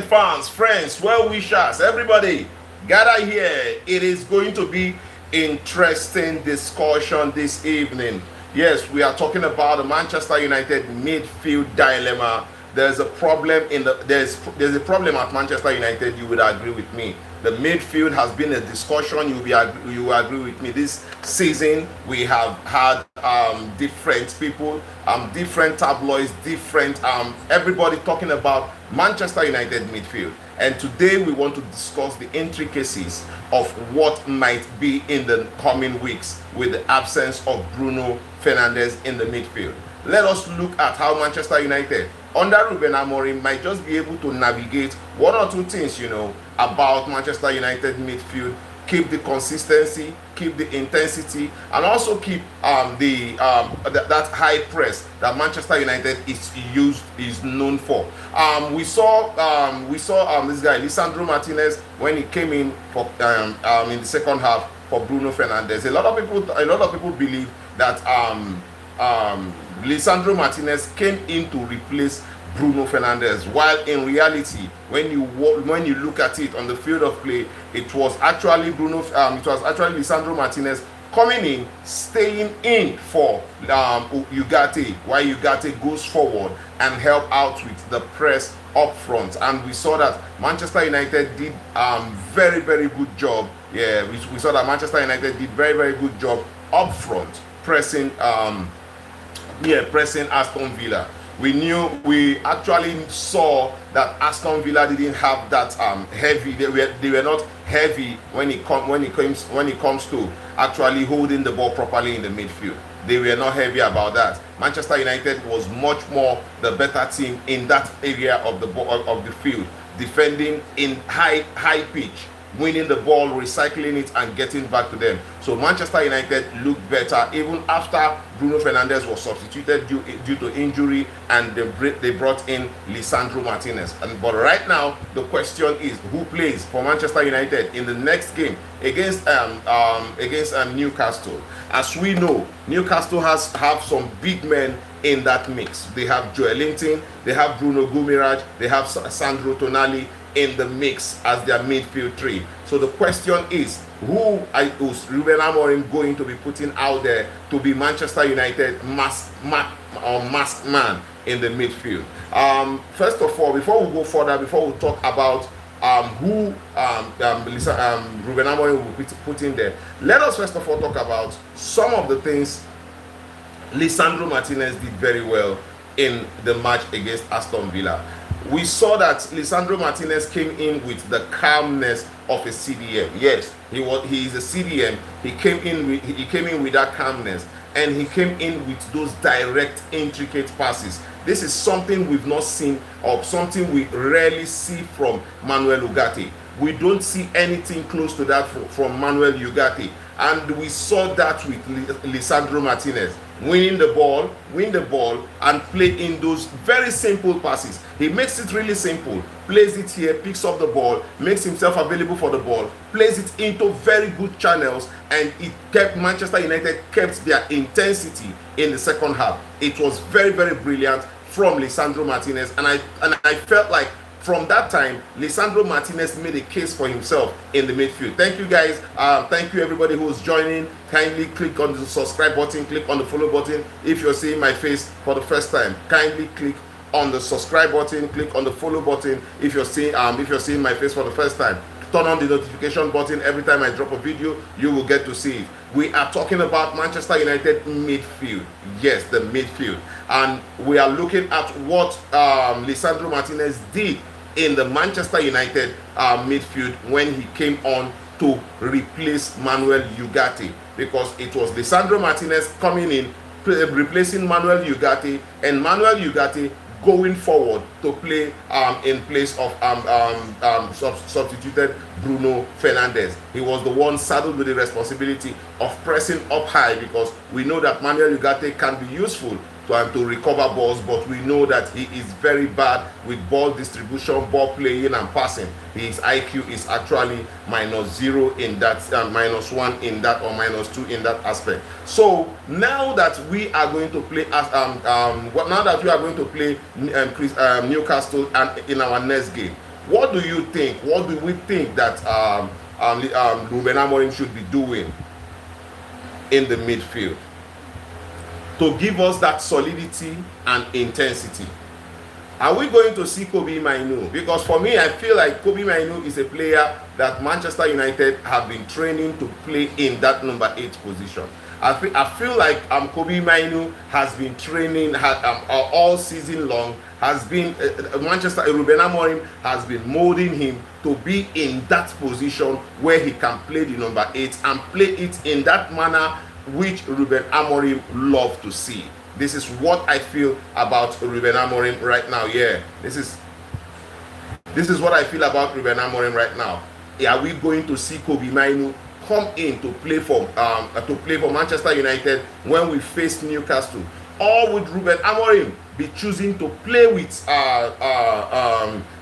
fans, friends, well-wishers, everybody, gather here. It is going to be interesting discussion this evening. Yes, we are talking about the Manchester United midfield dilemma. There's a problem there's a problem at Manchester United. You would agree with me. The midfield has been a discussion. You will agree with me. This season we have had different people, different tabloids, different everybody talking about Manchester United midfield. And today we want to discuss the intricacies of what might be in the coming weeks with the absence of Bruno Fernandes in the midfield. Let us look at how Manchester United under Ruben Amorim might just be able to navigate one or two things, about Manchester United midfield. Keep the consistency, keep the intensity, and also keep that high press that Manchester United is known for. We saw this guy Lisandro Martinez when he came in for in the second half for Bruno Fernandes. A lot of people believe that Lisandro Martinez came in to replace Bruno Fernandes, while in reality, when you look at it on the field of play, it was actually Lisandro Martinez coming in, staying in for Ugarte, while Ugarte goes forward and help out with the press up front. And we saw that Manchester United did very, very good job. Yeah, we saw that Manchester United did very, very good job up front, pressing Aston Villa. We actually saw that Aston Villa didn't have that heavy. They were not heavy when it comes to actually holding the ball properly in the midfield. They were not heavy about that. Manchester United was much more the better team in that area of the field, defending in high pitch, winning the ball, recycling it, and getting back to them. So Manchester United looked better even after Bruno Fernandes was substituted due to injury, and they brought in Lisandro Martinez. But right now the question is, who plays for Manchester United in the next game against Newcastle? As we know, Newcastle have some big men in that mix. They have Joelinton, they have Bruno Guimaraes, they have Sandro Tonali in the mix as their midfield three. So the question is, who is Ruben Amorim going to be putting out there to be Manchester United masked man in the midfield? First of all, before we go further, before we talk about who Ruben Amorim will be putting there, let us first of all talk about some of the things Lisandro Martinez did very well in the match against Aston Villa. We saw that Lisandro Martinez came in with the calmness of a CDM. Yes, he is a CDM. He came in with that calmness, and he came in with those direct, intricate passes. This is something we've not seen, or something we rarely see from Manuel Ugarte. We don't see anything close to that from Manuel Ugarte, and we saw that with Lisandro Martinez. Win the ball, and play in those very simple passes. He makes it really simple, plays it here, picks up the ball, makes himself available for the ball, plays it into very good channels, and it kept Manchester United kept their intensity in the second half. It was very, very brilliant from Lisandro Martinez, and I felt like from that time, Lisandro Martinez made a case for himself in the midfield. Thank you guys. Thank you everybody who's joining. Kindly click on the subscribe button, click on the follow button. If you're seeing my face for the first time, kindly click on the subscribe button, click on the follow button. If you're seeing my face for the first time, turn on the notification button. Every time I drop a video, you will get to see it. We are talking about Manchester United midfield. Yes, the midfield. And we are looking at what Lisandro Martinez did in the Manchester United midfield when he came on to replace Manuel Ugarte, because it was Lisandro Martinez coming in, replacing Manuel Ugarte, and Manuel Ugarte going forward to play in place of substituted Bruno Fernandes. He was the one saddled with the responsibility of pressing up high, because we know that Manuel Ugarte can be useful to recover balls, but we know that he is very bad with ball distribution, ball playing, and passing. His IQ is actually -0 in that, -1 in that, or -2 in that aspect. So now that we are going to play Newcastle and in our next game, What do you think? What do we think that Ruben Amorim should be doing in the midfield to give us that solidity and intensity? Are we going to see Kobe Mainu? Because for me, I feel like Kobe Mainu is a player that Manchester United have been training to play in that number 8 position. I feel like Kobe Mainu has been training all season long, has been Ruben Amorim has been molding him to be in that position where he can play the number 8 and play it in that manner which Ruben Amorim love to see. This is what I feel about Ruben Amorim right now. Yeah, this is what I feel about Ruben Amorim right now. Are we going to see Kobe Mainu come in to play for Manchester United when we face Newcastle, or would Ruben Amorim be choosing to play with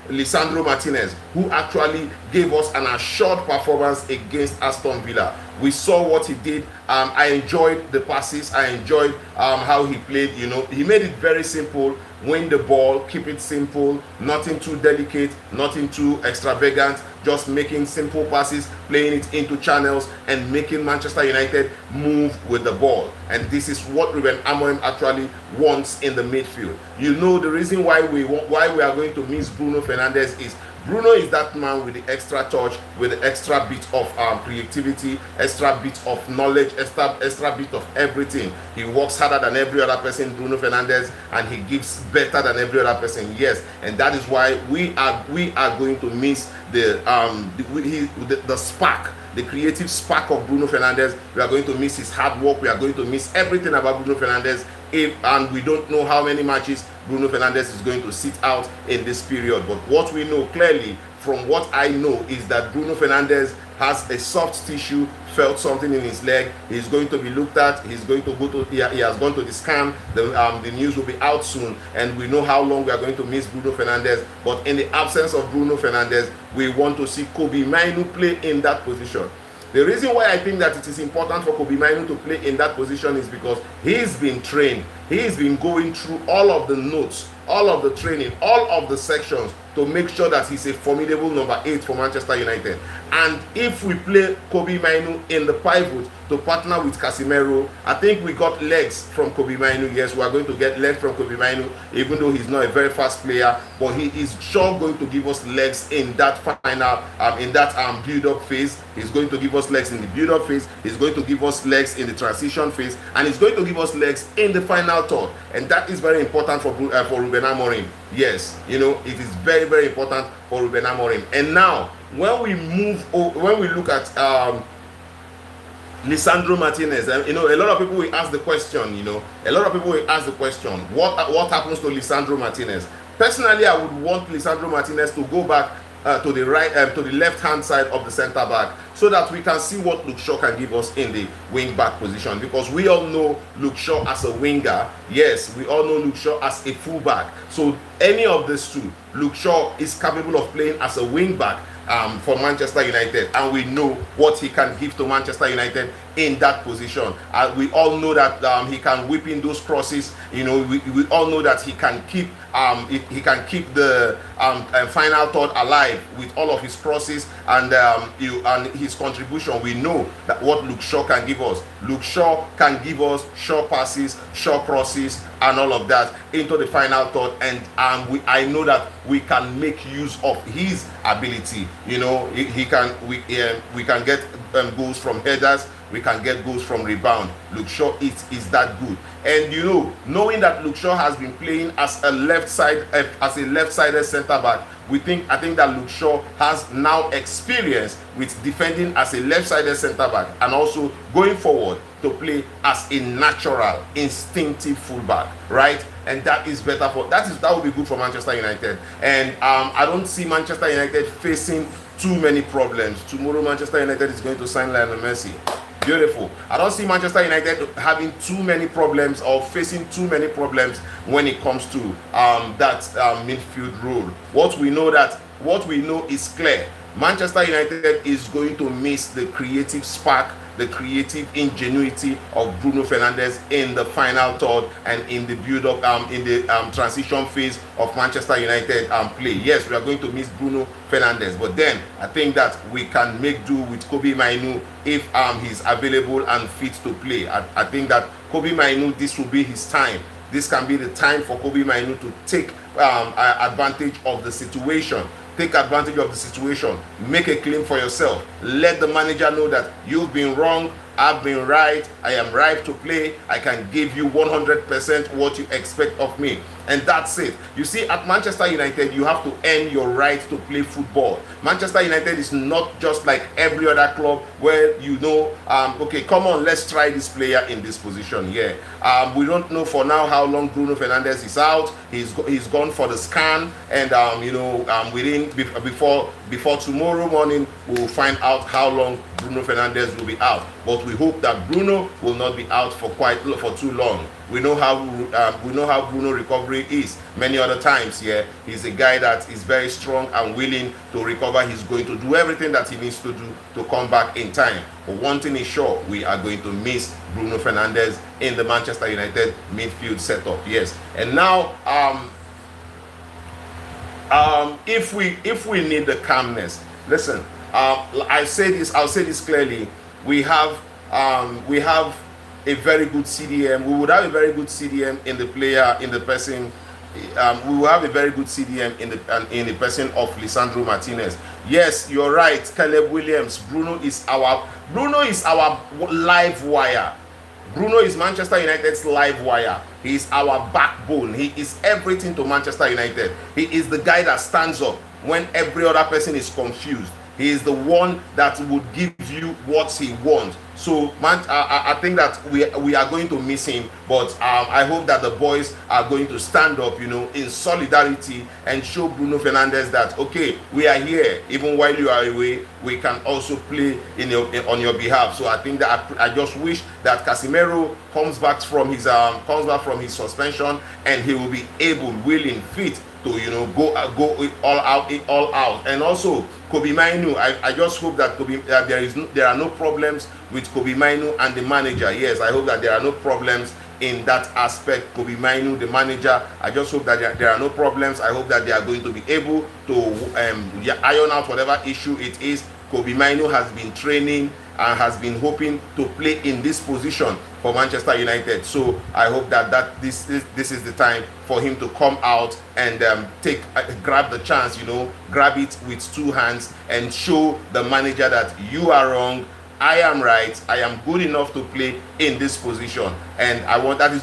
Lisandro Martinez, who actually gave us an assured performance against Aston Villa? We saw what he did. I enjoyed the passes. I enjoyed how he played. You know, he made it very simple. Win the ball, keep it simple, nothing too delicate, nothing too extravagant, just making simple passes, playing it into channels, and making Manchester United move with the ball. And this is what Ruben Amorim actually wants in the midfield. You know, the reason why we are going to miss Bruno Fernandes is Bruno is that man with the extra touch, with the extra bit of creativity, extra bit of knowledge, extra bit of everything. He works harder than every other person, Bruno Fernandes, and he gives better than every other person. Yes, and that is why we are going to miss the spark, the creative spark of Bruno Fernandes. We are going to miss his hard work. We are going to miss everything about Bruno Fernandes. And we don't know how many matches Bruno Fernandes is going to sit out in this period. But what we know clearly, from what I know, is that Bruno Fernandes has a soft tissue, felt something in his leg. He's going to be looked at. He's going to go to, he has gone to the scan. The news will be out soon, and we know how long we are going to miss Bruno Fernandes. But in the absence of Bruno Fernandes, we want to see Kobe Mainu play in that position. The reason why I think that it is important for Kobe Mainu to play in that position is because he's been trained. He's been going through all of the notes, all of the training, all of the sections to make sure that he's a formidable number 8 for Manchester United. And if we play Kobe Mainu in the pivot to partner with Casemiro, I think we got legs from Kobe Mainu. Yes, we are going to get legs from Kobe Mainu, even though he's not a very fast player, but he is sure going to give us legs in that final, build-up phase. He's going to give us legs in the build-up phase. He's going to give us legs in the transition phase, and he's going to give us legs in the final third. And that is very important for Ruben Amorim. Yes, you know, it is very, very important for Ruben Amorim. And now, when we look at Lisandro Martinez, you know, a lot of people will ask the question, what happens to Lisandro Martinez? Personally, I would want Lisandro Martinez to go back to the left hand side of the center back, so that we can see what Luke Shaw can give us in the wing back position, because we all know Luke Shaw as a winger. Yes, we all know Luke Shaw as a full back. So any of these two, Luke Shaw is capable of playing as a wing back for Manchester United, and we know what he can give to Manchester United in that position. We all know that he can whip in those crosses. You know, we all know that he can keep the final third alive with all of his crosses and his contribution. We know that what Luke Shaw can give us. Luke Shaw can give us short passes, short crosses, and all of that into the final third, and I know that we can make use of his ability. You know, we can get goals from headers. We can get goals from rebound. Luke Shaw is that good. And you know, knowing that Luke Shaw has been playing as a left-sided centre back, I think that Luke Shaw has now experience with defending as a left-sided centre back, and also going forward to play as a natural, instinctive fullback, right? And that is better that would be good for Manchester United. And I don't see Manchester United facing too many problems. Tomorrow, Manchester United is going to sign Lionel Messi. Beautiful. I don't see Manchester United having too many problems or facing too many problems when it comes to that midfield role. What we know is clear. Manchester United is going to miss the creative spark the creative ingenuity of Bruno Fernandes in the final third and in the build-up, in the transition phase of Manchester United play. Yes, we are going to miss Bruno Fernandes, but then I think that we can make do with Kobbie Mainoo if he's available and fit to play. I think that Kobbie Mainoo, this will be his time. This can be the time for Kobbie Mainoo to take advantage of the situation. Take advantage of the situation. Make a claim for yourself. Let the manager know that you've been wrong, I've been right, I am right to play, I can give you 100% what you expect of me. And that's it. You see, at Manchester United, you have to earn your right to play football. Manchester United is not just like every other club where you know, okay, come on, let's try this player in this position. Yeah, we don't know for now how long Bruno Fernandes is out. He's gone for the scan, and before tomorrow morning, we'll find out how long Bruno Fernandes will be out. But we hope that Bruno will not be out for too long. We know how Bruno recovery is. Many other times, yeah, he's a guy that is very strong and willing to recover. He's going to do everything that he needs to do to come back in time. But one thing is sure, we are going to miss Bruno Fernandes in the Manchester United midfield setup. Yes, and now if we need the calmness, listen. I'll say this clearly. We have a very good CDM. We would have a very good CDM in the player, in the person. We will have a very good CDM in the person of Lisandro Martinez. Yes, you're right, Caleb Williams. Bruno is our live wire. Bruno is Manchester United's live wire. He is our backbone. He is everything to Manchester United. He is the guy that stands up when every other person is confused. He is the one that would give you what he wants. So, man, I think that we are going to miss him. But I hope that the boys are going to stand up, in solidarity and show Bruno Fernandes that, okay, we are here. Even while you are away, we can also play on your behalf. So I think that I just wish that Casemiro comes back from his suspension, and he will be able, willing, fit to go all out. And also Kobbie Mainoo, I just hope that there are no problems with Kobbie Mainoo and the manager. Yes, I hope that there are no problems in that aspect. Kobbie Mainoo, the manager, I just hope that there are no problems. I hope that they are going to be able to iron out whatever issue it is. Kobbie Mainoo has been training and has been hoping to play in this position for Manchester United. So I hope that this is the time for him to come out and grab the chance, grab it with two hands and show the manager that you are wrong, I am right, I am good enough to play in this position. And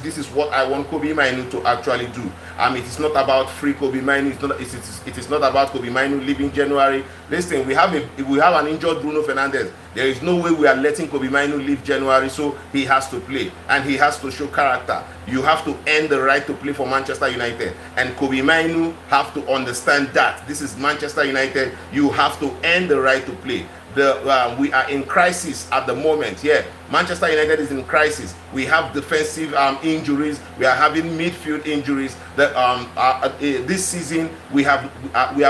this is what I want Kobbie Mainoo to actually do. It is not about free Kobbie Mainoo. It is not about Kobbie Mainoo leaving January. Listen, we have an injured Bruno Fernandes. There is no way we are letting Kobbie Mainoo leave January, so he has to play and he has to show character. You have to earn the right to play for Manchester United, and Kobbie Mainoo have to understand that this is Manchester United. You have to earn the right to play. We are in crisis at the moment. Yeah, Manchester United is in crisis. We have defensive injuries. We are having midfield injuries. This season we have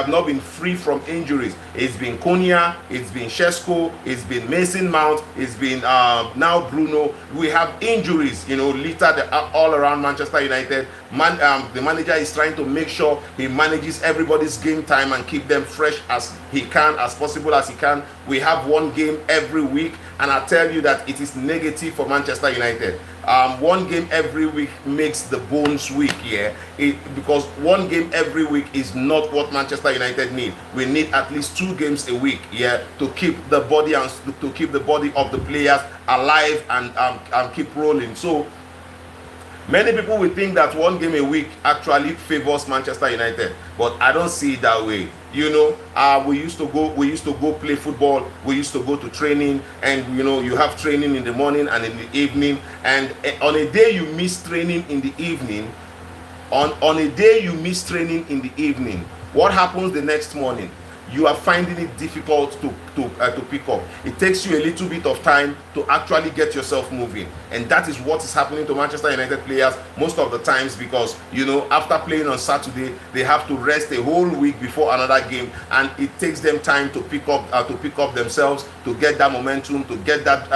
not been free from injuries. It's been Konya, it's been Shesko, it's been Mason Mount, it's been now Bruno. We have injuries, littered all around Manchester United. The manager is trying to make sure he manages everybody's game time and keep them fresh as he can, as possible as he can. We have one game every week, and I tell you that it is negative for Manchester United. One game every week makes the bones weak, because one game every week is not what Manchester United need. We need at least 2 games a week, to keep the body of the players alive and keep rolling. So many people will think that one game a week actually favors Manchester United, but I don't see it that way. We used to go play football. We used to go to training, and you have training in the morning and in the evening. And on a day you miss training in the evening, what happens the next morning? you are finding it difficult to pick up. It takes you a little bit of time to actually get yourself moving, and that is what is happening to Manchester United players most of the times, because you know, after playing on Saturday, they have to rest a whole week before another game, and it takes them time to pick up themselves, to get that momentum, to get that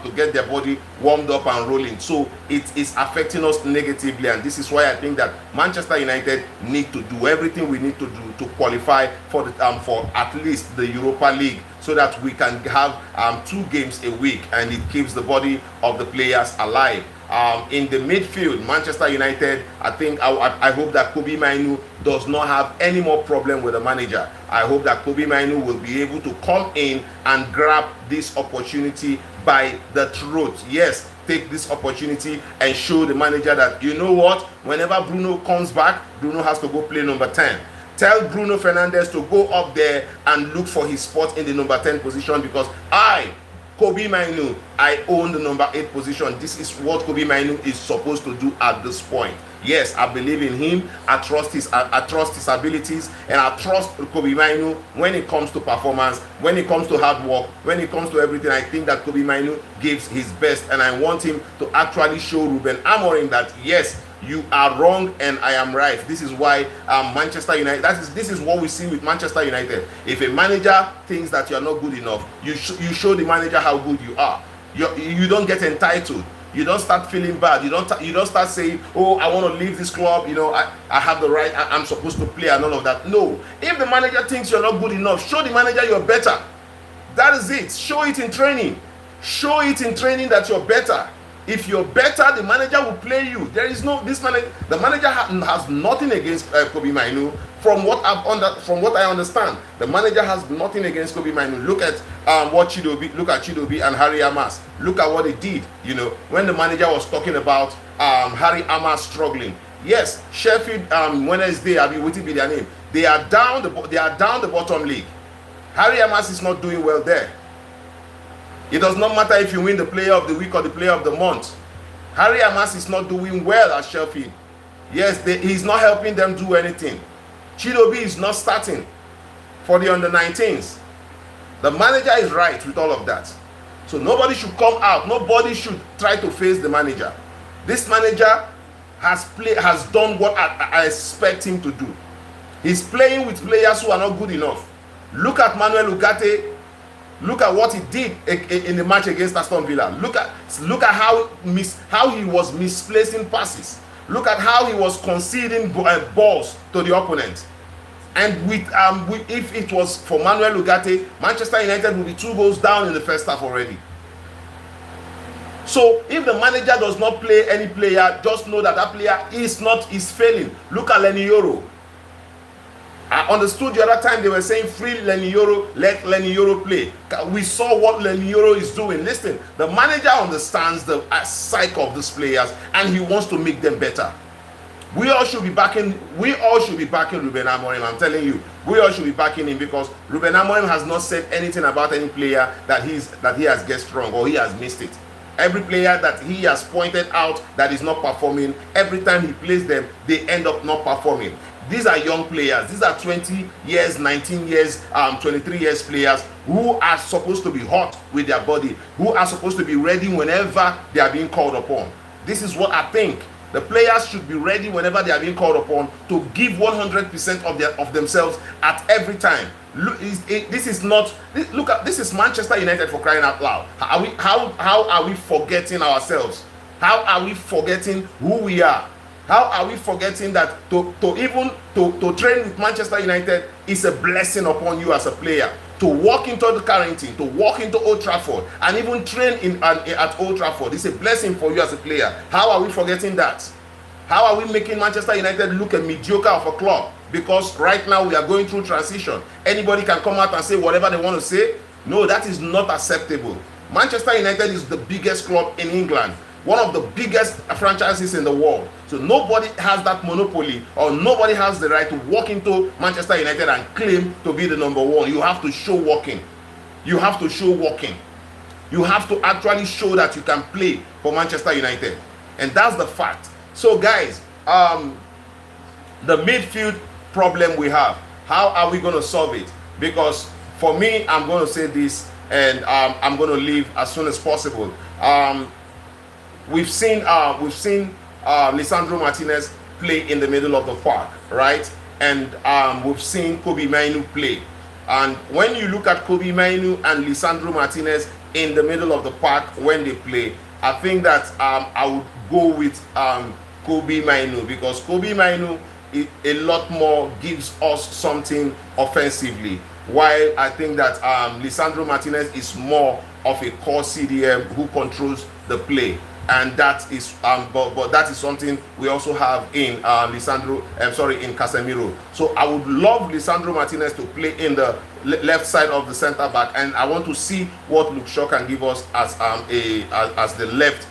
to get their body warmed up and rolling. So it is affecting us negatively, and this is why I think that Manchester United need to do everything we need to do to qualify for the for at least the Europa League, so that we can have 2 games a week, and it keeps the body of the players alive. In the midfield, Manchester United, I think I hope that Kobbie Mainoo does not have any more problem with the manager. I hope that Kobbie Mainoo will be able to come in and grab this opportunity by the throat. Yes, take this opportunity and show the manager that, you know what, whenever Bruno comes back, Bruno has to go play number 10. Tell Bruno Fernandes to go up there and look for his spot in the number 10 position, because Kobbie Mainoo, I own the number 8 position. This is what Kobbie Mainoo is supposed to do at this point. Yes, I believe in him. I trust his abilities, and I trust Kobbie Mainoo when it comes to performance, when it comes to hard work, when it comes to everything. I think that Kobbie Mainoo gives his best, and I want him to actually show Ruben Amorim that yes, you are wrong and I am right. This is why Manchester United, this is what we see with Manchester United. If a manager thinks that you are not good enough, you show the manager how good you are. You don't get entitled. You don't start feeling bad. You don't start saying, oh, I want to leave this club, you know, I have the right, I'm supposed to play, and all of that. No. If the manager thinks you're not good enough, show the manager you're better. That is it. Show it in training. Show it in training that you're better. If you're better, the manager will play you. There is no, the manager has nothing against Kobbie Mainoo. From what I understand, the manager has nothing against Kobbie Mainoo. Look at Chidobe and Harry Amas. Look at what he did. You know, when the manager was talking about Harry Amas struggling. Yes, Sheffield Wednesday, I'll be waiting for their name. They are down the bottom league. Harry Amas is not doing well there. It does not matter if you win the player of the week or the player of the month. Harry Amas is not doing well at Sheffield. Yes, he's not helping them do anything. Chidobe is not starting for the under-19s. The manager is right with all of that. So nobody should come out. Nobody should try to face the manager. This manager has done what I expect him to do. He's playing with players who are not good enough. Look at Manuel Ugarte. Look at what he did in the match against Aston Villa. Look at how he was misplacing passes. Look at how he was conceding balls to the opponent. And if it was for Manuel Ugarte, Manchester United will be 2 goals down in the first half already. So if the manager does not play any player, just know that player is failing. Look at Lenny Yoro. I understood the other time they were saying free Lenny Yoro, let Lenny Yoro play. We saw what Lenny Yoro is doing. Listen, the manager understands the psyche of these players, and he wants to make them better. We all should be backing Ruben Amorim. I'm telling you, we all should be backing him, because Ruben Amorim has not said anything about any player that he has guessed wrong or he has missed it. Every player that he has pointed out that is not performing, every time he plays them, they end up not performing. These are young players. These are 20 years, 19 years, 23 years players who are supposed to be hot with their body, who are supposed to be ready whenever they are being called upon. This is what I think. The players should be ready whenever they are being called upon to give 100% of themselves at every time. This is Manchester United, for crying out loud. How are we forgetting ourselves? How are we forgetting who we are? How are we forgetting that to train with Manchester United is a blessing upon you as a player? To walk into the Carrington, to walk into Old Trafford, and even train at Old Trafford is a blessing for you as a player. How are we forgetting that? How are we making Manchester United look a mediocre of a club? Because right now we are going through transition. Anybody can come out and say whatever they want to say. No, that is not acceptable. Manchester United is the biggest club in England, one of the biggest franchises in the world. So nobody has that monopoly, or nobody has the right to walk into Manchester United and claim to be the number one. You have to show walking. You have to show walking. You have to actually show that you can play for Manchester United. And that's the fact. So guys, the midfield problem we have, how are we going to solve it? because for me, I'm going to say this, and I'm going to leave as soon as possible. We've seen Lisandro Martinez play in the middle of the park, right? And we've seen Kobe Mainu play. And when you look at Kobe Mainu and Lisandro Martinez in the middle of the park when they play, I think that I would go with Kobe Mainu, because Kobe Mainu a lot more gives us something offensively, while I think that Lisandro Martinez is more of a core CDM who controls the play. And that is but that is something we also have in in Casemiro. So I would love Lisandro Martinez to play in the left side of the center back, and I want to see what Luke Shaw can give us as as the left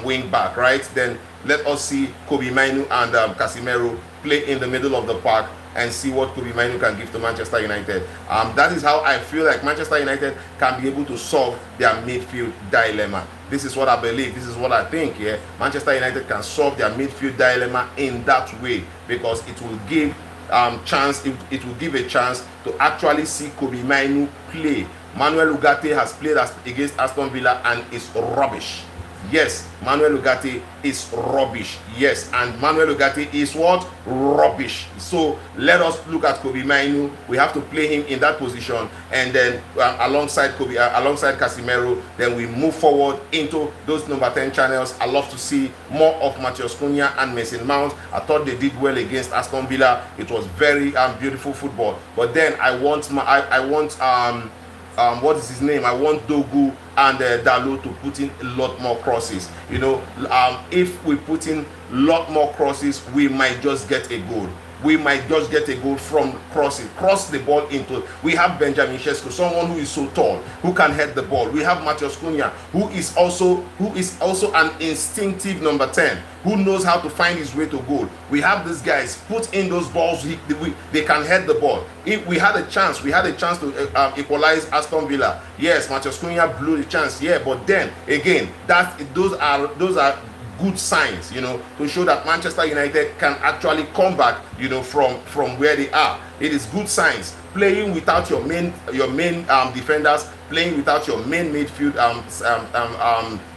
wing back, right? Then let us see Kobe Mainu and Casemiro play in the middle of the park and see what Kobe Mainu can give to Manchester United. That is how I feel like Manchester United can be able to solve their midfield dilemma. This is what I believe. This is what I think. Yeah, Manchester United can solve their midfield dilemma in that way, because it will give it will give a chance to actually see Kobe Mainu play. Manuel Ugarte has played against Aston Villa and is rubbish. Yes, Manuel Ugarte is rubbish. Yes, and Manuel Ugarte is what? Rubbish. So let us look at Kobe Mainu. We have to play him in that position, and then alongside Casemiro, then we move forward into those number 10 channels. I love to see more of Matheus Cunha and Mason Mount. I thought they did well against Aston Villa. It was very beautiful football. But then I want what is his name? I want Dogu and Dalo to put in a lot more crosses. You know, if we put in a lot more crosses, we might just get a goal. We might just get a goal from crossing. Cross the ball into. We have Benjamin Sesko, someone who is so tall, who can head the ball. We have Matheus Cunha, who is also an instinctive number 10, who knows how to find his way to goal. We have these guys put in those balls. They can head the ball. If we had a chance to equalize Aston Villa. Yes, Matheus Cunha blew the chance. Yeah, but then again, those are good signs, you know, to show that Manchester United can actually come back, you know, from where they are. It is good signs. Playing without your main defenders, playing without your main midfield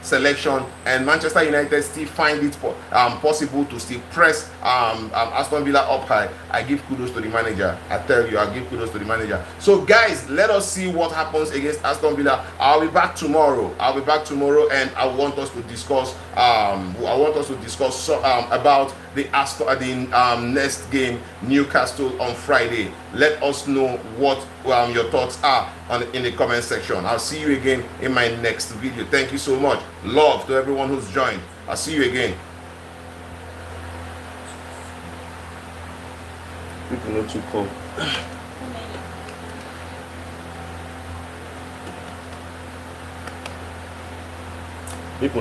selection, and Manchester United still find it possible to still press Aston Villa up high. I give kudos to the manager. I tell you, I give kudos to the manager. So guys, let us see what happens against Aston Villa. I'll be back tomorrow, and I want us to discuss about the next game, Newcastle, on Friday. Let us know what your thoughts are in the comment section. I'll see you again in my next video. Thank you so much. Love to everyone who's joined. I'll see you again. People not too cold. People